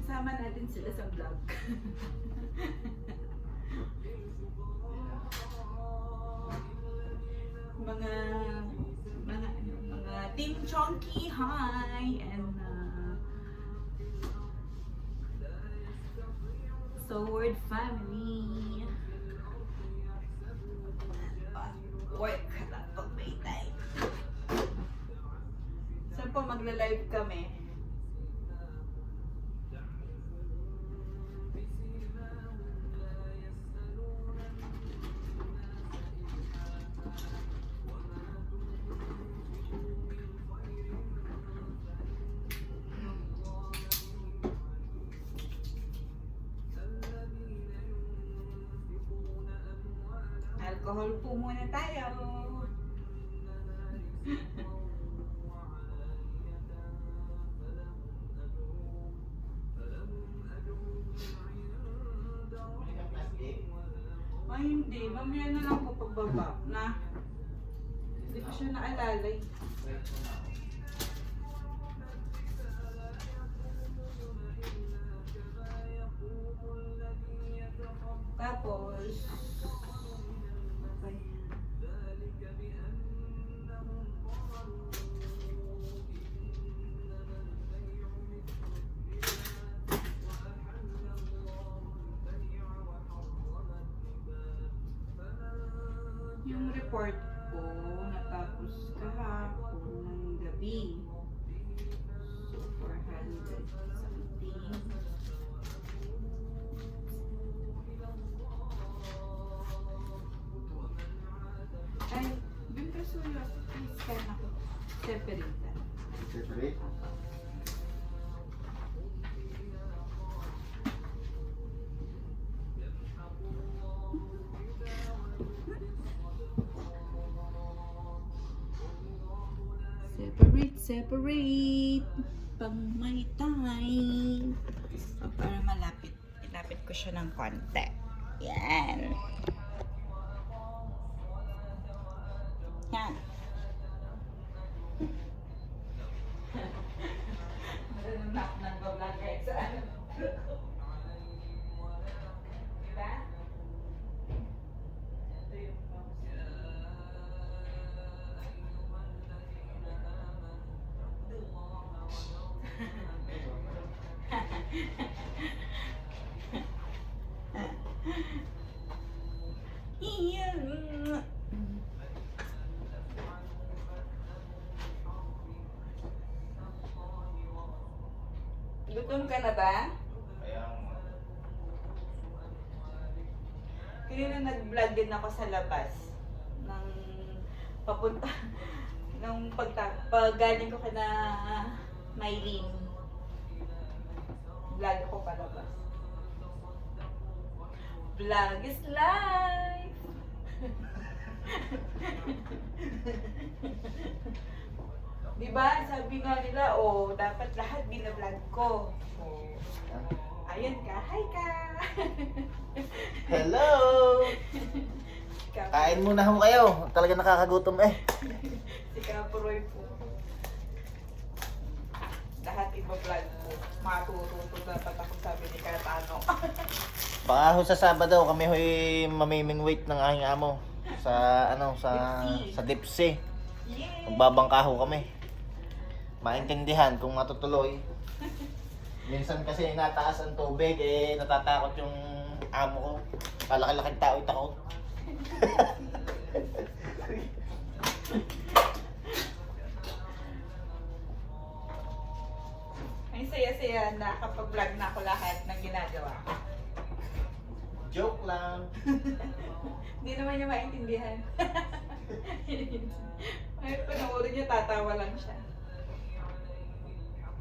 sama natin sila sa vlog. mga Team Chonky, hi! And Sword family. Work na pag may time. Saan po magla-live kami? Alcohol po muna tayo. Ay hindi, mamaya na lang po pagbaba na. Hindi ko siya naalalay. Tapos yung report ko natapos kahapon ng gabi. So 400 something. Ay, yung pesulo, scan ako. Separate. Separate? Separate. Pang may time. So, para malapit. Ilapit ko siya ng konti. Yan. Yan. Nag-knock ng vlog guys. Diba? Ito yung gutom ka na ba? Kanina nag-vlog din ako sa labas ng papunta nung pag-galing ko na Maylin. Vlog ako palabas. Vlog is life! Diba? Sabi nga nila, oh, dapat lahat binablog ko. Oh. Ayun ka. Hi ka! Hello! Kain muna ho kayo. Talaga nakakagutom eh. Si Kapuroy po. Lahat iba-vlog po. Matututo dapat ako, sabi ni Katano. Baka ho sa Sabado kami ho'y mamimingwait ng aking amo. Sa sa Dipsy. Yay! Magbabangka ho kami. Maintindihan kung matutuloy. Minsan kasi nataas ang tubig eh natatakot yung amo ko. Kalaki-laking tao takot. Ay, saya-saya na kapag vlog na ako lahat ng ginagawa. Joke lang. Hindi naman niya maintindihan. Ay, panoorin niya, tatawa lang siya.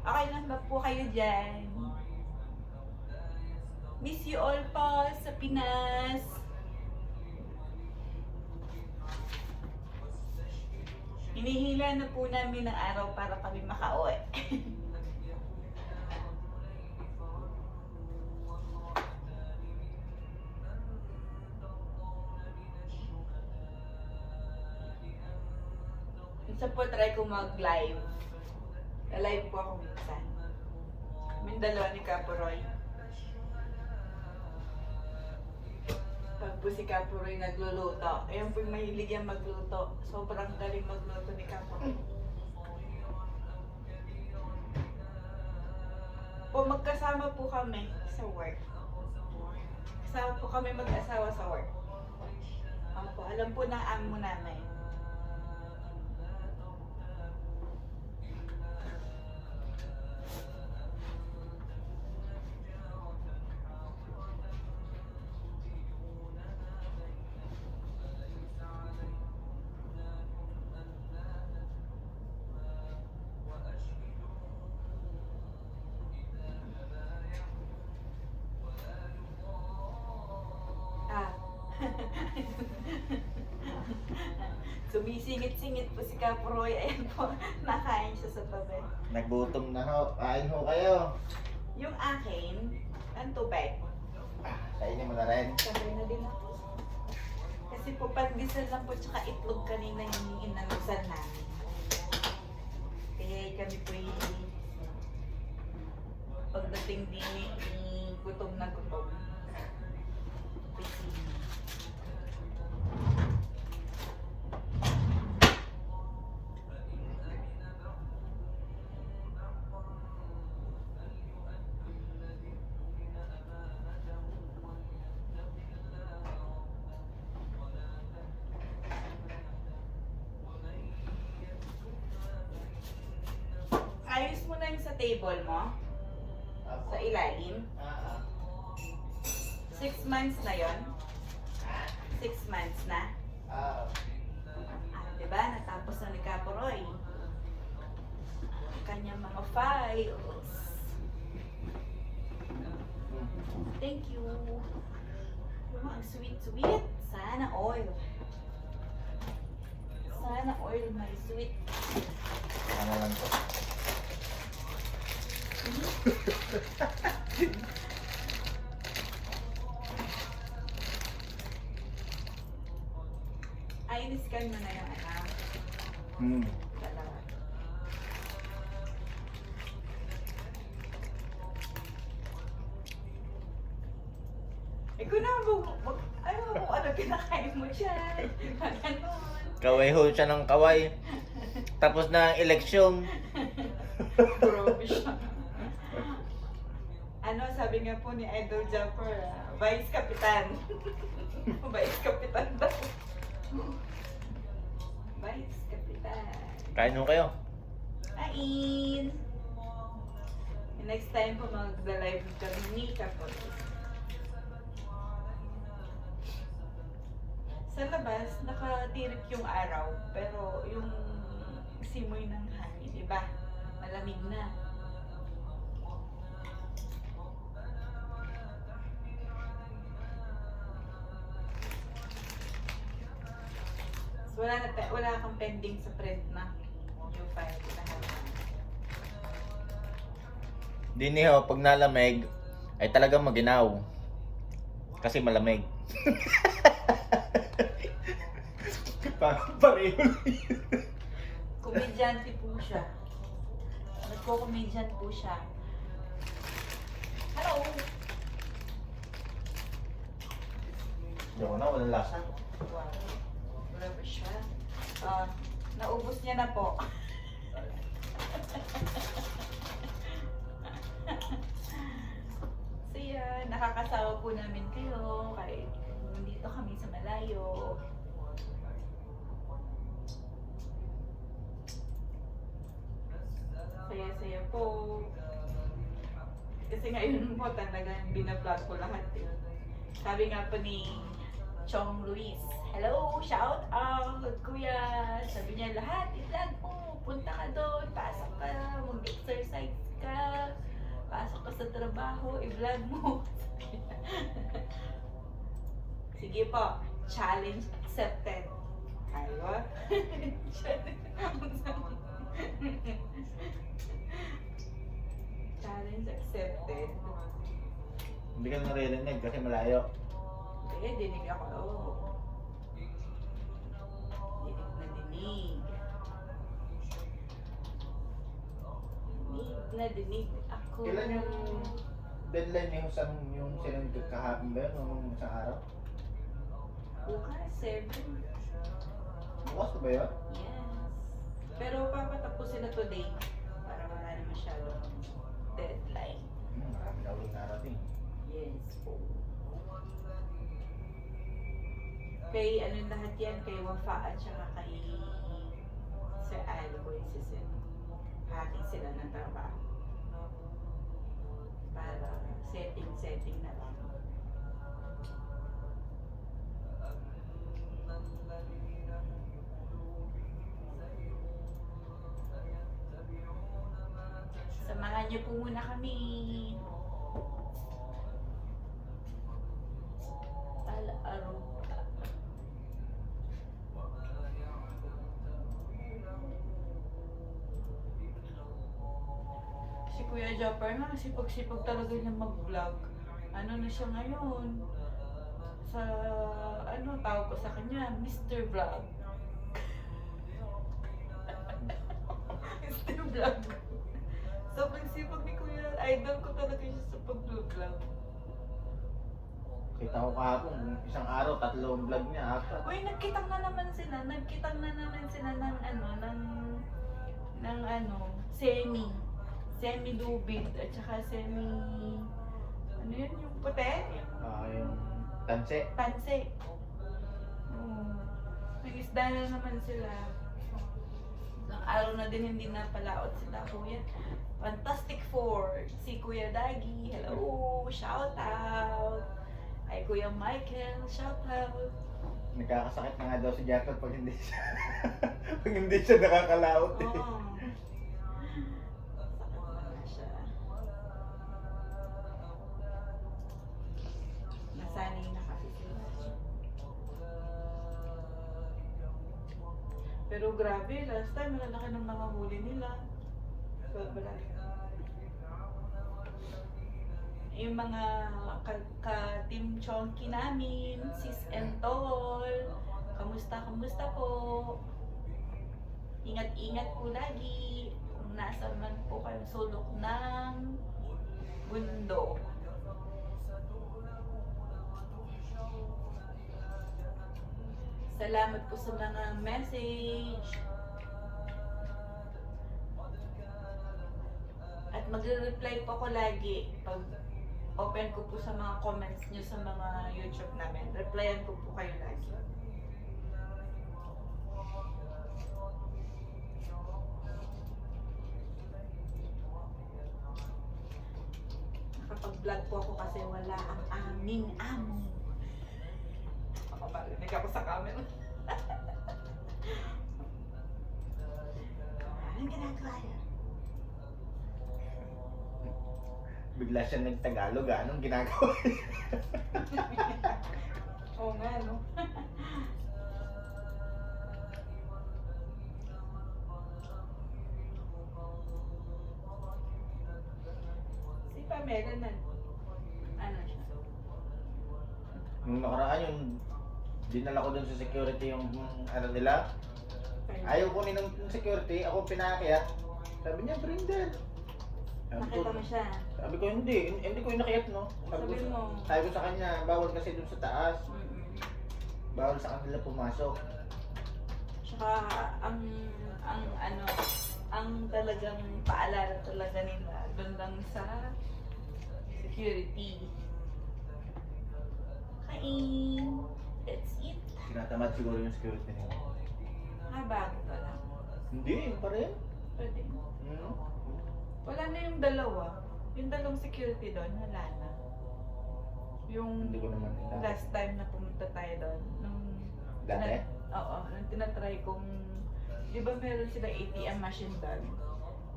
Okay lang ba po kayo dyan? Miss you all po sa Pinas. Hinihila na po namin ng araw para kami makauwi. Minsan po try ko mag-live. Na-live po ako minsan. yung dalawa ni Capuroy. Pag po si Capuroy nagluluto, ayun po yung mahilig yan magluto. Sobrang galing magluto ni Capuroy. Po magkasama po kami sa work. Kasama po kami mag-asawa sa work. Opo, alam po ng amo namin. Ah. Sumisingit-singit po si Capuroy. Ayan po, nakain siya sa tabi. Nagutom na ho. Kain ho kayo. Yung akin, ang tubig. Kainin mo na rin. Sabay na din ako. Kasi po pandesal lang po tsaka itlog kanina yung inalusan namin. Kaya kami po pagdating din gutom na gutom. Pisina. Ayos mo na yung sa table mo? Sa ilalim? 6 months na yon? 6 months na? Diba? Natapos na ni Capuroy. Ang kanyang mga files. Thank you. Ang sweet-sweet. Sana oil. Sana oil, my sweet. Ano lang to? Ay, in-scan mo na yung dalawa. Ikaw na, ano kinakain mo dyan? Ganon. Kaway ho siya ng kaway. Tapos na ang eleksyon. Grabe siya. Ano, sabi nga po ni Idol Jumper, Vice Kapitan. Vice Kapitan daw. Vice Kapitan. Kain ho kayo. Kain! Next time po mag-live kami ni Kapot. Sa labas, nakatirik yung araw, pero yung simoy ng hangin, iba, malamig na. So, wala kang pending sa print na yung file lahat. Dini ho, pag nalamig, ay talagang maginaw. Kasi malamig. Pareho. Komedyante po siya. Nagko-comedian po siya. Hello! Yung na, walang lasa. Wow. Wala ba siya? Naubos niya na po. So yan, nakakasawa po namin kayo kahit dito kami sa malayo. Saya-saya po. Kasi ngayon po talagang binablog ko lahat eh. Sabi nga po ni Chong Luis, hello, shout out, kuya. Sabi niya lahat, i-vlog mo, punta ka doon, pasok ka, mag-exercise ka, pasok ka sa trabaho, i-vlog mo. Sige po, challenge accepted. Aywa. Challenge accepted. Hindi ka naririnig kasi malayo. Hindi, dinig ako. Dinig na dinig. Dinig na dinig ako. ko. Kailan yung deadline ni Husam yung sinunod kahapon ba yun? Nung isang araw? Bukas, 7. Bukas na ba yun? Yes. Pero papatapusin na today para wala na masyadong deadline. Marami na ulit narating. Yes po. Kay ano lahat yan, kay Wafa at saka kay Sir Ali ko yung sisin. Hating sila ng trabaho. Para setting na lang. Samahan niyo po muna kami. Al-araw. Si Kuya Japper nga, sipag-sipag talaga niya mag-vlog. Ano na siya ngayon? Sa, ano, tawag ko sa kanya, Mr. Vlog. Mr. Vlog. Sobrang sipag ni Kuya. Idol ko talaga siya sa pag-vlog. Kita ko kahapon, isang araw, 3 vlog niya, 4. Uy, nagkitang na naman sila. Nagkitang na naman sila ng semi-lubid at saka ano yun, yung puti? Yung tanse. Tanse. Nag-isda na naman sila. Isang araw na din hindi napalaot sila, Kuya. Fantastic Four. Si Kuya Dagi, hello, shout out. Ay Kuya Michael, shout out. Nagkakasakit na nga daw si Jacob pag hindi siya pag hindi siya nakakalaot eh. Oo. Sakit na siya. Nasanay na kasi sila. Pero grabe, last time malalaki ng mga huli nila. Sobra. Yung mga ka-team Chonky namin, sis and tol, kamusta po? Ingat-ingat po lagi kung nasa man po kayong sulok ng mundo. Salamat po sa mga message. At magre-reply po ako lagi pag open ko po sa mga comments nyo sa mga YouTube namin. Replyan ko po kayo lagi. Nakapag-vlog po ako kasi wala ang aming amo. Nakaparinig ako sa camera. Anong ginagawa yan? Bigla siya nagtagalog, anong ginagawa? Oo nga, no? Si Pamela na, ano siya? Nung nakaraan yung dinala ko dun sa security yung ano nila. Ayaw ko ng security, ako pinaakyat. Sabi niya, Brindle. Nakita mo siya. Sabi ko, hindi ko inakyat, no? Sabi mo. Sabi ko sa kanya, bawal kasi dun sa taas. Bawal sa kanila pumasok. Tsaka, ang talagang paalala talaga nila, doon lang sa security. Kain. That's it. Tinatamad siguro yung security nila. Bago pa lang. Hindi, pa rin. Pwede. Wala na yung dalawa. Yung dalawang security doon, wala na. Yung Hindi ko naman ina. last time na pumunta tayo doon, nung Dati? Oo, nung tinatry kong, di ba meron sila ATM machine doon?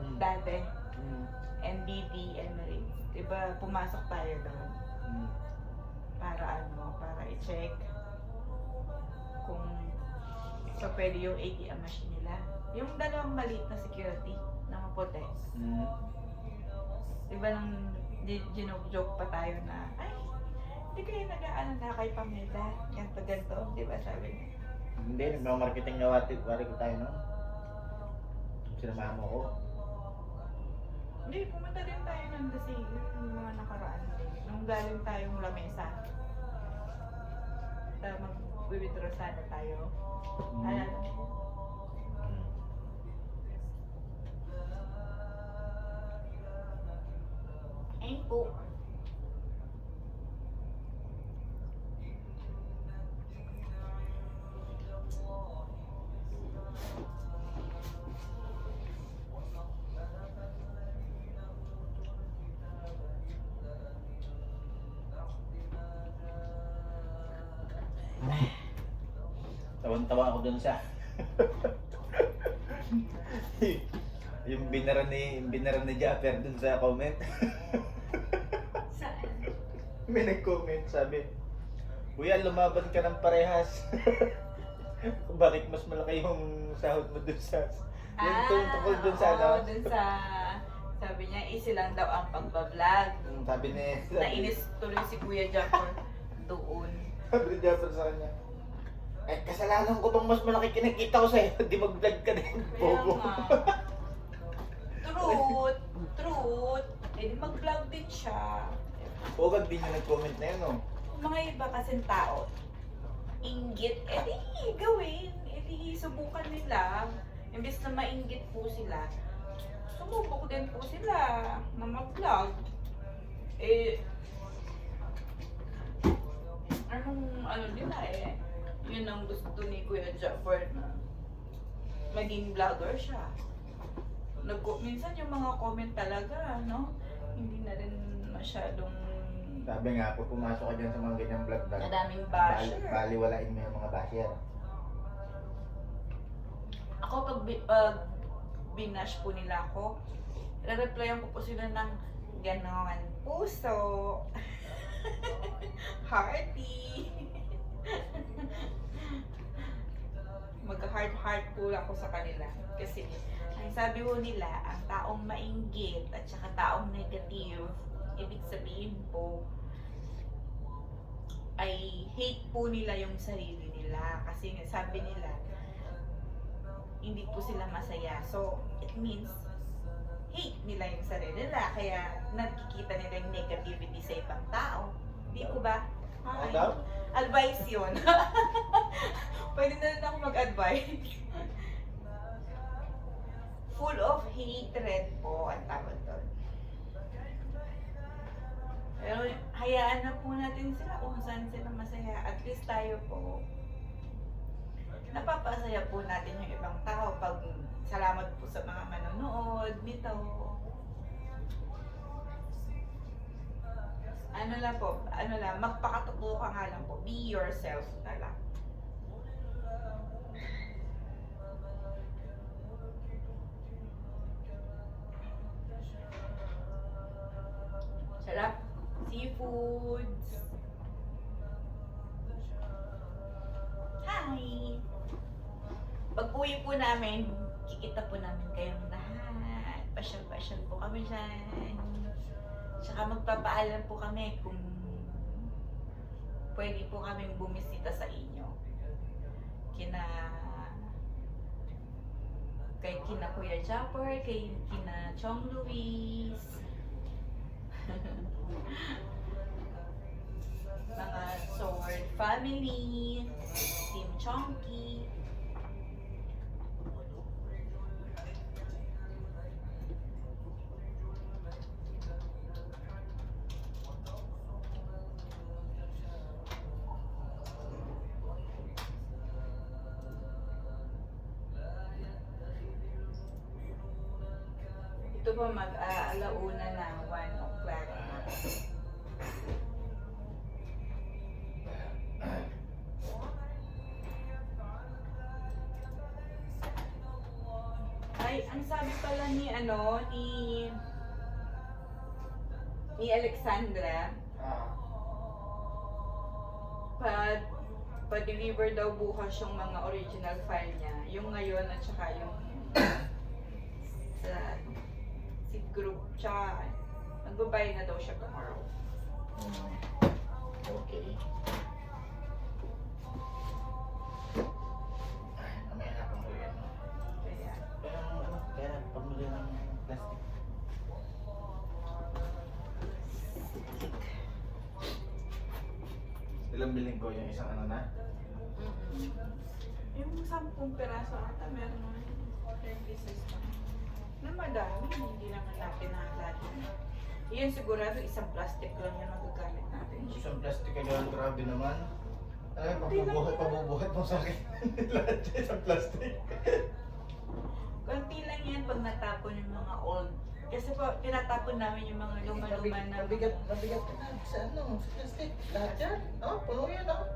Mm. Dati, Mm. NBD, Emirates. Di ba pumasok tayo doon? Mm. Para i-check kung so pwede yung ATM machine nila. Yung dalawang maliit na security na maputi. Mm. Di ba nang joke pa tayo na, ay, hindi kayo nag-aano na kay Pamela, ganto. Di ba sabi niya? Hindi, nagmamarketing na wari ko tayo, no? Sinamahan mo ko. Hindi, pumunta din tayo nun kasi yung mga nakaraan din. Nung galing tayong lamesa. Mag-withdraw sana tayo. Alam mo? Ayun po. Tawan-tawa ako dun sa yung binaran ni Japper dun sa comment. Saan? May nag-comment, sabi, Kuya, lumaban ka ng parehas. Bakit mas malaki yung sahod mo dun sa... Yung tungkol dun sa ano? Oo, dun sa... Sabi niya, easy lang daw ang pagbablog. Sabi ni... Nainis tuloy si Kuya Japper doon. Sabi ni Japper sa kanya, eh, kasalanan ko bang mas malaki kinikita ko sa'yo? Di mag-vlog ka din, Kaya bobo. nga. Truth. Eh, di mag-vlog din siya. Huwag din yung nag-comment na yun, no? Mga iba kasing tao, inggit, eh di gawin. Eh di subukan nila. Imbes na mainggit po sila, sumubok din po sila na mag-vlog. Eh, ano nila eh, yun ang gusto ni Kuya Japper na maging vlogger siya. Minsan yung mga comment talaga, no? Hindi na rin masyadong Sabi nga po, pumasok ka dyan sa mga ganyang vlog. madaming basher. Baliwalain mo yung mga basher. Ako pag binash po nila ako, re-replyan ko po sila ng ganon, puso, hearty. Mag-heart po ako sa kanila. Kasi ang sabi po nila, ang taong mainggit at saka taong negative, ibig sabihin po, ay hate po nila yung sarili nila. Kasi sabi nila, hindi po sila masaya. So, it means, hate nila yung sarili nila. Kaya, nakikita nila yung negativity sa ibang tao. Hindi ko ba? Ay, advice yun. Pwede na rin ako mag-advise. Full of hatred po ang tawag doon. Pero hayaan na po natin sila kung saan sila masaya. At least tayo po, napapasaya po natin yung ibang tao pag salamat po sa mga manonood nito. Magpakatotoo ka nga lang po. Be yourself na lang. Sarap. Seafoods. Hi! Pag-uwi po namin, kikita po namin kayong lahat. Pasyal-pasyal po kami dyan. Tsaka magpapaalam po kami kung pwede po kaming bumisita sa inyo. Kina Kuya Japper, kina Chong Luis, mga Sword family, Team Chonky. Ito po mag-alauna na 1 o'clock. Ay, ang sabi pala ni Alexandra, pa-deliver daw bukas yung mga original file niya. Yung ngayon at saka yung sa seed group. Tsaka magbabayad na daw siya tomorrow. Okay. Mamaya na pang uwi. Kaya, Kaya pamili ng plastic. biglang bilhin ko yung isang ano na. Yung 10 peraso ata, meron naman 30 pieces pa. Na madami, hindi naman natin natin. Yun sigurado isang plastic lang yung magagamit natin. Isang plastic ka dyan, grabe naman. Ay, pabubuhat mo sa akin. Lahat dyan isang plastic. Konti lang yan pag natapon yung mga old. Kasi po, tinatapon namin yung mga luma-luma na... Nabigat ka na sa ano, sa plastic. Lahat yan. Oh, puno yan oh.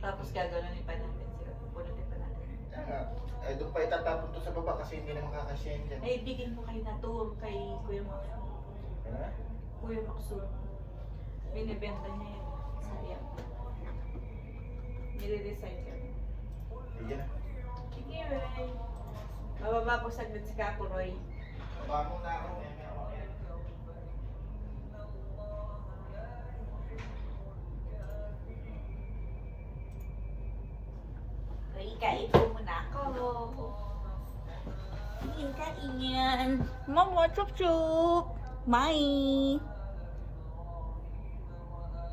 Tapos gaganonin pa natin sila. Pupunutin pa natin. Kaya nga. Eh, doon pa itatapon to sa baba kasi hindi naman kakasya yan dyan. Ay, bigyan mo kay Natur, kay Kuya Maxul. Kaya? Kuya Maxul. Binibenta niya yan. Sayang. Nire-recycle. Sige na. Sige, Ray. Mababa po saglit si Kapo Roy. Baba mo na ako. Kaya meron ako yan. Roy, kain po muna ako. Kain yan. Mama, chup-chup. Mai.